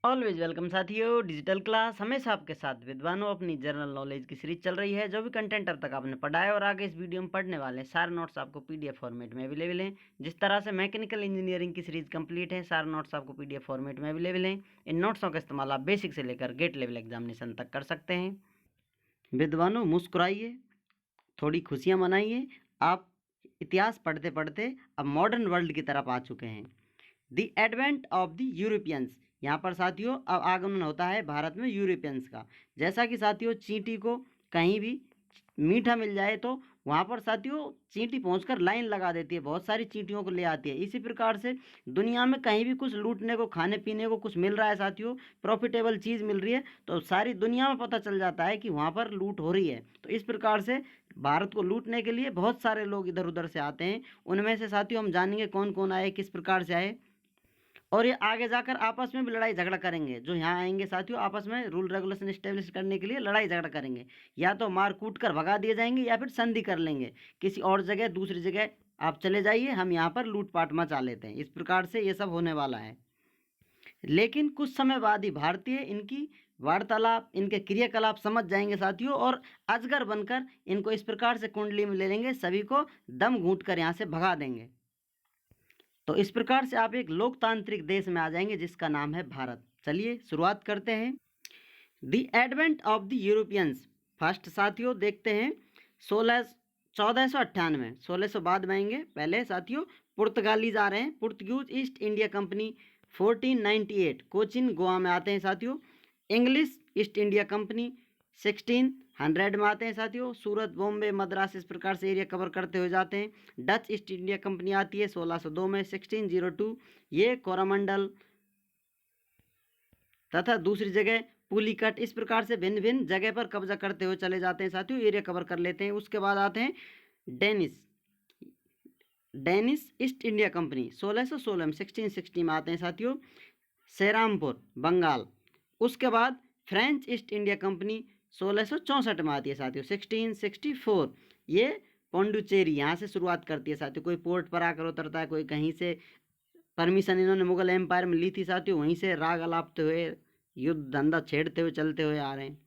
Always welcome साथियों, digital class हमेशा आपके साथ विद्वानों। अपनी जनरल नॉलेज की सीरीज चल रही है। जो भी कंटेंट अब तक आपने पढ़ा है और आगे इस वीडियो में पढ़ने वाले हैं, सारे नोट्स आपको पीडीएफ फॉर्मेट में अवेलेबल हैं। जिस तरह से मैकेनिकल इंजीनियरिंग की सीरीज कंप्लीट है, सारे नोट्स आपको पीडीएफ फॉर्मेट में अवेलेबल हैं। इन नोट्सों का इस्तेमाल आप बेसिक से लेकर गेट लेवल एग्जामिनेशन तक कर सकते हैं। विद्वानों, मुस्कुराइए, थोड़ी खुशियाँ मनाइए। आप इतिहास पढ़ते पढ़ते अब मॉडर्न वर्ल्ड की तरफ आ चुके हैं। The advent of the Europeans, यहाँ पर साथियों अब आगमन होता है भारत में यूरोपियंस का। जैसा कि साथियों चींटी को कहीं भी मीठा मिल जाए तो वहाँ पर साथियों चींटी पहुंचकर लाइन लगा देती है, बहुत सारी चींटियों को ले आती है। इसी प्रकार से दुनिया में कहीं भी कुछ लूटने को, खाने पीने को कुछ मिल रहा है साथियों, प्रॉफिटेबल चीज़ मिल रही है, तो सारी दुनिया में पता चल जाता है कि वहाँ पर लूट हो रही है। तो इस प्रकार से भारत को लूटने के लिए बहुत सारे लोग इधर उधर से आते हैं। उनमें से साथियों हम जानेंगे कौन कौन आए, किस प्रकार से आए, और ये आगे जाकर आपस में भी लड़ाई झगड़ा करेंगे। जो यहाँ आएंगे साथियों आपस में रूल रेगुलेशन इस्टेब्लिश करने के लिए लड़ाई झगड़ा करेंगे। या तो मार कूट कर भगा दिए जाएंगे या फिर संधि कर लेंगे, किसी और जगह दूसरी जगह आप चले जाइए, हम यहाँ पर लूटपाट मचा लेते हैं। इस प्रकार से ये सब होने वाला है। लेकिन कुछ समय बाद ही भारतीय इनकी वार्तालाप, इनके क्रियाकलाप समझ जाएंगे साथियों, और अजगर बनकर इनको इस प्रकार से कुंडली में ले लेंगे, सभी को दम घूंट कर यहाँ से भगा देंगे। तो इस प्रकार से आप एक लोकतांत्रिक देश में आ जाएंगे जिसका नाम है भारत। चलिए शुरुआत करते हैं। The advent of the Europeans, first साथियों देखते हैं 1498, 1600 बाद में आएंगे। पहले साथियों पुर्तगालीज आ रहे हैं, Portuguese east India company 1498 Cochin Goa में आते हैं साथियों। इंग्लिश ईस्ट इंडिया कंपनी 1600 में आते हैं साथियों। सूरत, बॉम्बे, मद्रास इस प्रकार से एरिया कवर करते हुए जाते हैं। डच ईस्ट इंडिया कंपनी आती है 1602 में, 1602 ये कोरामंडल तथा दूसरी जगह पुलिकट, इस प्रकार से भिन्न भिन्न जगह पर कब्जा करते हुए चले जाते हैं साथियों, एरिया कवर कर लेते हैं। उसके बाद आते हैं डेनिश ईस्ट इंडिया कंपनी 1616 में, 1660 में आते हैं साथियों, सेरामपुर बंगाल। उसके बाद फ्रेंच ईस्ट इंडिया कंपनी 1664 में आती है साथियों, 1664 ये पौंडुचेरी यहाँ से शुरुआत करती है साथियों। कोई पोर्ट पर आकर उतरता है, कोई कहीं से परमिशन इन्होंने मुगल एम्पायर में ली थी साथियों, वहीं से राग अलापते हुए युद्ध धंधा छेड़ते हुए चलते हुए आ रहे हैं।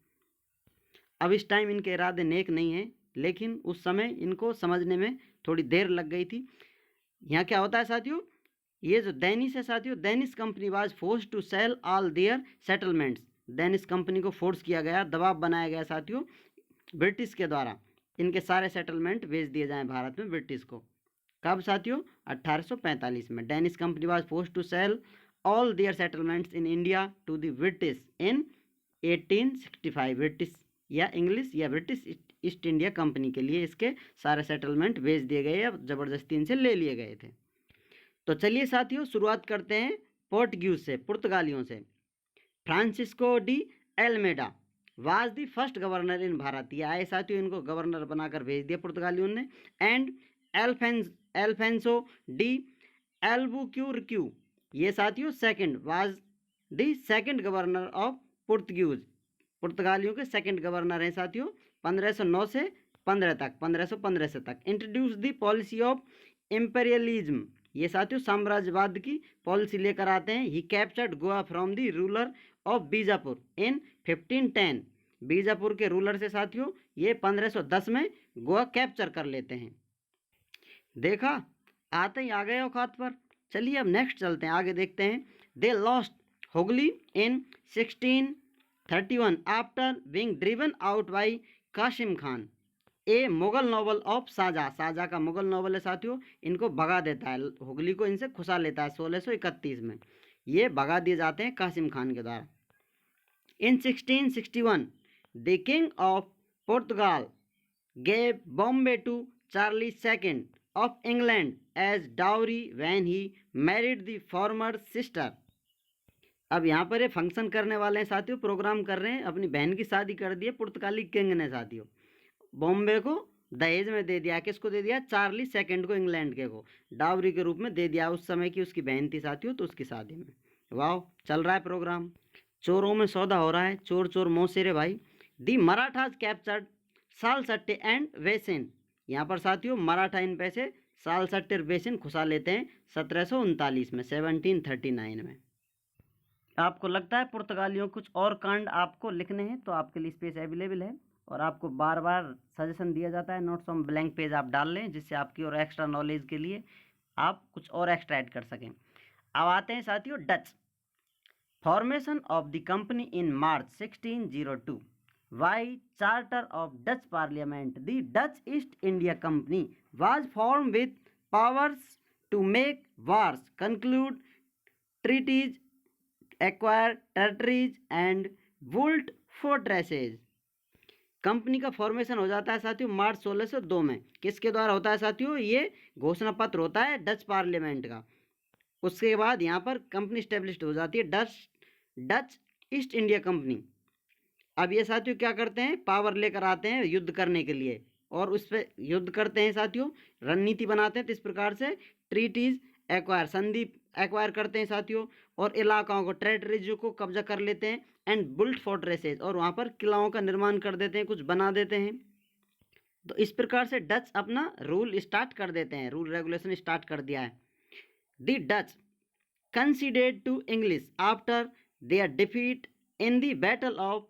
अब इस टाइम इनके इरादे नेक नहीं हैं, लेकिन उस समय इनको समझने में थोड़ी देर लग गई थी। यहाँ क्या होता है साथियों, ये जो डेनिश है साथियों, Danish company was force to sell all their settlements, Danish company को फोर्स किया गया, दबाव बनाया गया साथियों ब्रिटिश के द्वारा, इनके सारे सेटलमेंट भेज दिए जाएं भारत में ब्रिटिश को। कब साथियों, 1845 में। Danish company was force to sell all their settlements in India to the British in 1865। British या इंग्लिश या ब्रिटिश ईस्ट इंडिया कंपनी के लिए इसके सारे सेटलमेंट भेज दिए गए, अब जबरदस्ती इनसे ले लिए गए थे। तो चलिए साथियों शुरुआत करते हैं पोर्टुगीज से, पुर्तगालियों से। Francisco de एल्मेडा was the first governor इन भारत, ये आए साथियों, इनको गवर्नर बनाकर भेज दिया पुर्तगालियों ने। एंड एल्फेंसो डी एल्बुक्यूर्क्यू, ये साथियों second was the second governor of Portuguese, पुर्तगालियों के सेकंड गवर्नर हैं साथियों, 1509 से 15 तक, 1515 से तक। Introduce the policy of imperialism, ये साथियों साम्राज्यवाद की पॉलिसी लेकर आते हैं। He captured Goa from the ruler of Bijapur in 1510, Bijapur के रूलर से साथियों ये 1510 में गोवा कैप्चर कर लेते हैं। देखा, आते ही आ गए औकात पर। चलिए अब नेक्स्ट चलते हैं, आगे देखते हैं। They lost Hooghly in 1631 after being driven out by Qasim Khan, a Mughal noble of Shahjahan, Shahjahan का मुगल नॉवल है साथियों, इनको भगा देता है, हुगली को इनसे खुसा लेता है 1631 में, ये भगा दिए जाते हैं कासिम खान के द्वारा। In 1661 the king of Portugal gave Bombay to Charlie second of England as dowry when he married the former sister. अब यहाँ पर ये फंक्शन करने वाले हैं साथियों, प्रोग्राम कर रहे हैं, अपनी बहन की शादी कर दी है पुर्तगाली किंग ने साथियों, बॉम्बे को दहेज में दे दिया। किसको दे दिया, चार्ली सेकंड को, इंग्लैंड के को डावरी के रूप में दे दिया। उस समय की उसकी बहन थी साथियों, तो उसकी शादी में। वाह, चल रहा है प्रोग्राम, चोरों में सौदा हो रहा है, चोर चोर मौसेरे भाई। दी मराठाज कैप्चर्ड सालसट्टे एंड वेसिन, यहाँ पर साथियों मराठा इन पैसे सालसट्टे और वेसिन खुसा लेते हैं 1739 में, 1739 में। आपको लगता है पुर्तगालियों कुछ और कांड आपको लिखने हैं तो आपके लिए स्पेस अवेलेबल है, और आपको बार बार सजेशन दिया जाता है नोट्स ऑन ब्लैंक पेज आप डाल लें, जिससे आपकी और एक्स्ट्रा नॉलेज के लिए आप कुछ और एक्स्ट्रा ऐड कर सकें। अब आते हैं साथियों Dutch. Formation of the company in March 1602 by charter of Dutch Parliament. The Dutch East India Company was formed with powers to make wars, conclude treaties, acquire territories and build fortresses. Company का formation हो जाता है साथियों मार्च 1602 में। किसके द्वारा होता है साथियों? ये घोषणा पत्र होता है डच पार्लियामेंट का। उसके बाद यहाँ पर कंपनी स्टेब्लिश हो जाती है डच ईस्ट इंडिया कंपनी। अब ये साथियों क्या करते हैं? पावर लेकर आते हैं युद्ध करने के लिए, और उस पर युद्ध करते हैं साथियों, रणनीति बनाते हैं। तो इस प्रकार से ट्रीटीज एक्वायर, संधि एक्वायर करते हैं साथियों, और इलाकाओं को, टेरिटरीज को कब्जा कर लेते हैं। एंड बुल्ट फोर्ट्रेसेस, और वहाँ पर किलाओं का निर्माण कर देते हैं, कुछ बना देते हैं। तो इस प्रकार से डच अपना रूल स्टार्ट कर देते हैं, रूल रेगुलेशन स्टार्ट कर दिया है। The Dutch considered to English after their defeat in the battle of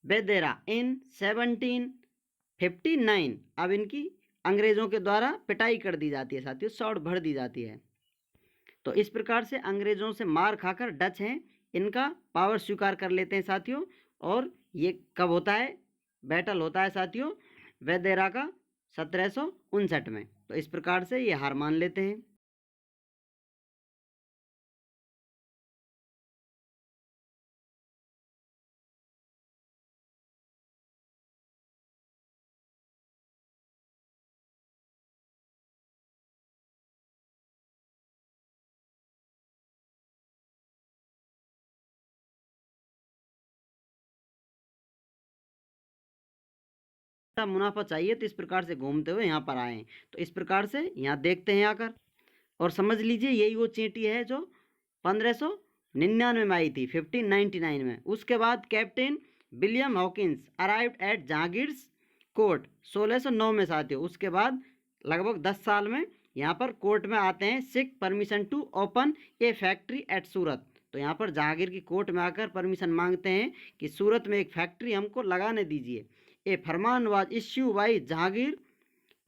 Bedara in 1759। अब इनकी अंग्रेजों के द्वारा पिटाई कर दी जाती है साथियों, सौड़ भर दी जाती है। तो इस प्रकार से अंग्रेजों से मार खाकर डच हैं इनका पावर स्वीकार कर लेते हैं साथियों। और ये कब होता है? बैटल होता है साथियों बेदेरा का 1759 में। तो इस प्रकार से ये हार मान लेते हैं। मुनाफा चाहिए तो इस प्रकार से घूमते हुए यहाँ पर आए। तो इस प्रकार से यहाँ देखते हैं आकर, और समझ लीजिए यही वो चींटी है जो 1599 में आई थी, 1599 में। उसके बाद captain William Hawkins arrived at Jahangir's court 1609 में साथियों। उसके बाद लगभग 10 साल में यहाँ पर कोर्ट में आते हैं, seek permission to open a factory at Surat. तो यहाँ पर जहांगीर की कोर्ट में आकर परमिशन मांगते हैं कि सूरत में एक फैक्ट्री हमको लगाने दीजिए। ए फरमान was issue by Jahangir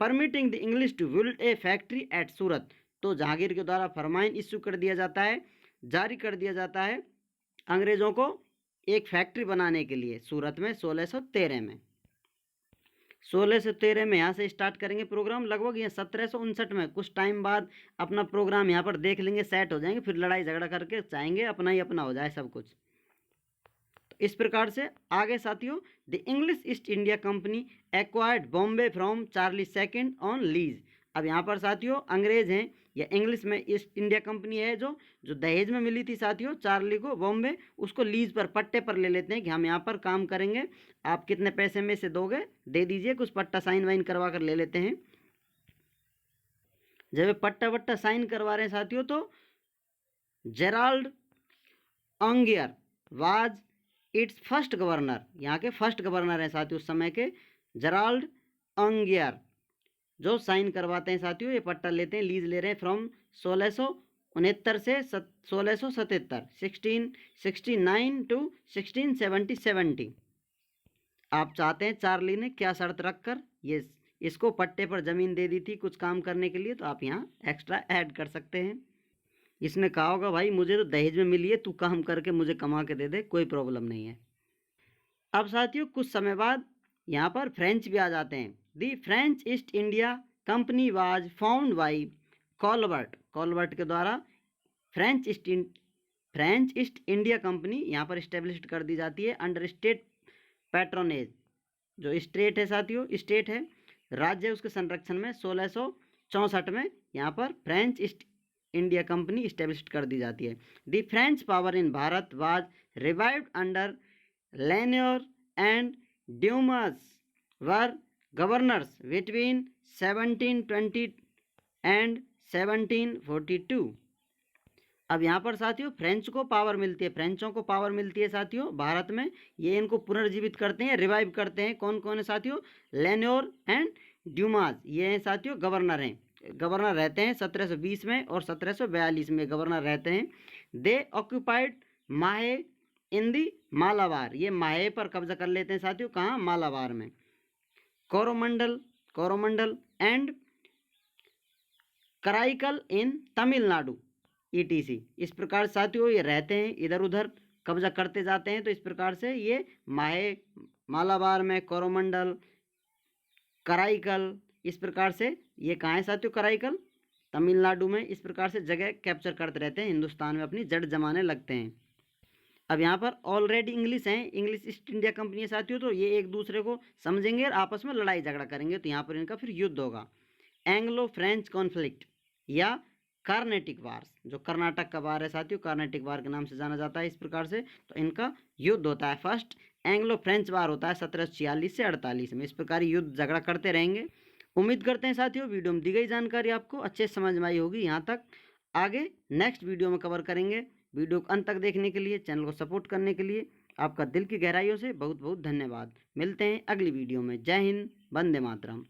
permitting the English to build a factory at Surat. तो जहांगीर के द्वारा फरमान इश्यू कर दिया जाता है, जारी कर दिया जाता है अंग्रेजों को एक फैक्ट्री बनाने के लिए सूरत में 1613 में। 1613 में यहाँ से स्टार्ट करेंगे प्रोग्राम। लगभग ये 1759 में कुछ टाइम बाद अपना प्रोग्राम यहाँ पर देख लेंगे, सेट हो जाएंगे, फिर लड़ाई झगड़ा करके चाहेंगे अपना ही अपना हो जाए सब कुछ। तो इस प्रकार से आगे साथियों, the English east India company acquired Bombay from Charles second on lease. अब यहाँ पर साथियों अंग्रेज हैं या इंग्लिश में ईस्ट इंडिया कंपनी है जो दहेज में मिली थी साथियों चार्ली को बॉम्बे, उसको लीज पर, पट्टे पर ले लेते हैं कि हम यहाँ पर काम करेंगे, आप कितने पैसे में से दोगे, दे दीजिए, कुछ पट्टा साइन वाइन करवा कर ले लेते हैं। जब पट्टा वट्टा साइन करवा रहे हैं साथियों, तो Gerald Aungier was its first governor, यहाँ के फर्स्ट गवर्नर हैं साथियों उस समय के, जेराल्ड ऑंगियर, जो साइन करवाते हैं साथियों, ये पट्टा लेते हैं, लीज ले रहे हैं फ्रॉम 1669 से 1677, 1669 टू 1670। आप चाहते हैं चार्ली ने क्या शर्त रखकर ये इसको पट्टे पर ज़मीन दे दी थी कुछ काम करने के लिए, तो आप यहाँ एक्स्ट्रा ऐड कर सकते हैं। इसने कहा होगा भाई मुझे तो दहेज में मिली है, तू काम करके मुझे कमा के दे दे, कोई प्रॉब्लम नहीं है। अब साथियों कुछ समय बाद यहाँ पर फ्रेंच भी आ जाते हैं। The French East India Company was found by Colbert के द्वारा फ्रेंच ईस्ट इंडिया कंपनी यहाँ पर इस्टेब्लिश कर दी जाती है अंडर स्टेट पैट्रोनेज। जो स्टेट है साथियों, स्टेट है, राज्य, उसके संरक्षण में 1664 में यहाँ पर French East India Company establish कर दी जाती है। The French power in Bharat was revived under Lenoir and Dumas were governors between 1720 and 1742। अब यहाँ पर साथियों फ्रेंच को पावर मिलती है, फ्रेंचों को पावर मिलती है साथियों भारत में, ये इनको पुनर्जीवित करते हैं, रिवाइव करते हैं। कौन कौन है साथियों? लेन्योर एंड ड्यूमास, ये हैं साथियों गवर्नर हैं, गवर्नर रहते हैं 1720 में और 1742 में गवर्नर रहते हैं। दे ऑक्यूपाइड माहे इन दी मालाबार, ये माहे पर कब्जा कर लेते हैं साथियों, कहाँ, मालाबार में। Coromandel and Karaikal in Tamil Nadu ETC। इस प्रकार साथियों ये रहते हैं इधर उधर, कब्जा करते जाते हैं। तो इस प्रकार से ये माहे मालाबार में, कोरोमंडल, कराईकल, इस प्रकार से ये कहाँ है साथियों, कराईकल तमिलनाडु में। इस प्रकार से जगह कैप्चर करते रहते हैं, हिंदुस्तान में अपनी जड़ जमाने लगते हैं। अब यहाँ पर ऑलरेडी इंग्लिश है, इंग्लिश ईस्ट इंडिया कंपनी है साथियों, तो ये एक दूसरे को समझेंगे और आपस में लड़ाई झगड़ा करेंगे, तो यहाँ पर इनका फिर युद्ध होगा। एंग्लो फ्रेंच कॉन्फ्लिक्ट या कार्नेटिक वार्स, जो कर्नाटक का वार है साथियों, कार्नेटिक वार के नाम से जाना जाता है। इस प्रकार से तो इनका युद्ध होता है। फर्स्ट एंग्लो फ्रेंच वार होता है 1746 से 48 में। इस प्रकार युद्ध झगड़ा करते रहेंगे। उम्मीद करते हैं साथियों वीडियो में दी गई जानकारी आपको अच्छे से समझ में आई होगी। यहाँ तक आगे नेक्स्ट वीडियो में कवर करेंगे। वीडियो को अंत तक देखने के लिए, चैनल को सपोर्ट करने के लिए आपका दिल की गहराइयों से बहुत बहुत धन्यवाद। मिलते हैं अगली वीडियो में। जय हिंद, वंदे मातरम।